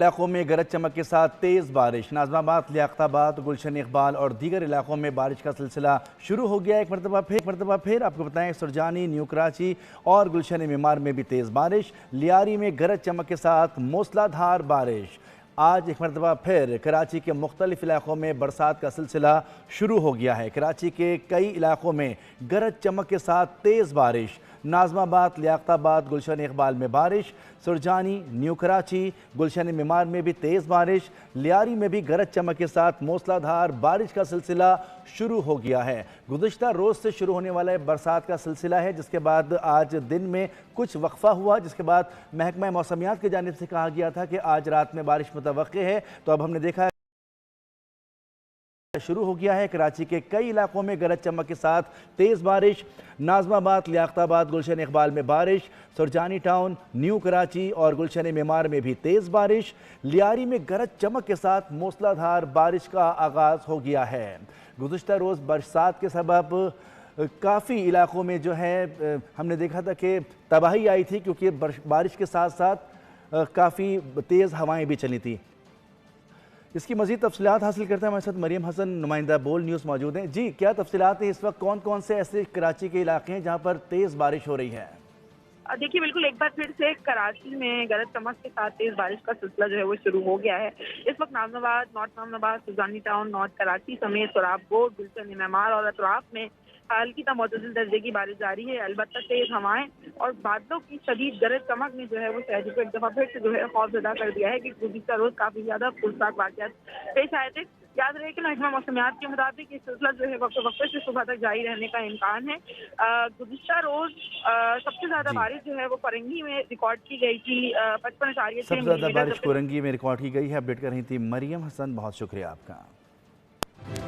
इलाकों में गरज चमक के साथ तेज़ बारिश। नाज़माबाद, लियाकताबाद, गुलशन इकबाल और दीगर इलाकों में बारिश का सिलसिला शुरू हो गया। एक मरतबा फिर आपको बताएं, सुरजानी, न्यू कराची और गुलशन मीमार में भी तेज़ बारिश। लियारी में गरज चमक के साथ मूसलाधार बारिश। आज एक मरतबा फिर कराची के मुख्तलिफ इलाकों में बरसात का सिलसिला शुरू हो गया है। कराची के कई इलाकों में गरज चमक के साथ तेज़ बारिश। नाज़माबाद, लियाकताबाद, गुलशन इकबाल में बारिश। सुरजानी, न्यू कराची, गुलशन मीमार में भी तेज़ बारिश। लियारी में भी गरज चमक के साथ मूसलाधार बारिश का सिलसिला शुरू हो गया है। गुज़िश्ता रोज़ से शुरू होने वाला बरसात का सिलसिला है, जिसके बाद आज दिन में कुछ वक्फा हुआ, जिसके बाद महकमा मौसमियात की जानिब से कहा गया था कि आज रात में बारिश मुतवक्के है। तो अब हमने देखा शुरू हो गया है। कराची के कई इलाकों में गरज चमक के साथ तेज़ बारिश। नाज़माबाद, लियाकताबाद, गुलशन इकबाल में बारिश। सुरजानी टाउन, न्यू कराची और गुलशन मीमार में भी तेज़ बारिश। लियारी में गरज चमक के साथ मूसलाधार बारिश का आगाज़ हो गया है। गुज़िश्ता रोज़ बरसात के सबब काफ़ी इलाकों में जो है हमने देखा था कि तबाही आई थी, क्योंकि बारिश के साथ साथ काफ़ी तेज़ हवाएँ भी चली थी। इसकी मज़ीद तफसीलात हासिल करते हैं। हमारे साथ मरियम हसन, नुमाइंदा बोल न्यूज़ मौजूद हैं। जी, क्या तफसीलात हैं? इस वक्त कौन कौन से ऐसे कराची के इलाके हैं जहाँ पर तेज़ बारिश हो रही है? देखिए, बिल्कुल एक बार फिर से कराची में गरज चमक के साथ तेज बारिश का सिलसिला जो है वो शुरू हो गया है। इस वक्त Nazimabad, north Nazimabad, Surjani town, north Karachi समेत सोराबकोट, गुलशन मीमार और अतराफ में हल्की ता मुतदल दर्जे की बारिश जारी है। अलबत्ता तेज हवाएं और बादलों की शदीद गरज चमक ने जो है वो शहरी को एक दफा फिर से जो है खौफजदा कर दिया है कि गुज़िश्ता रोज काफी ज्यादा पुरसाक वाक़यात पेश आए थे। याद रहे कि महकमा मौसमियात के मुताबिक ये सिलसिला जो है वक्फे से सुबह तक जारी रहने का इम्कान है। गुज़िश्ता रोज सबसे ज्यादा जी, बारिश जो है वो फरंगी में रिकॉर्ड की गई थी, 55.6 सबसे ज़्यादा मिलीमीटर। बारिश कोरंगी में रिकॉर्ड की गई है। अपडेट कर रही थी मरियम हसन, बहुत शुक्रिया आपका।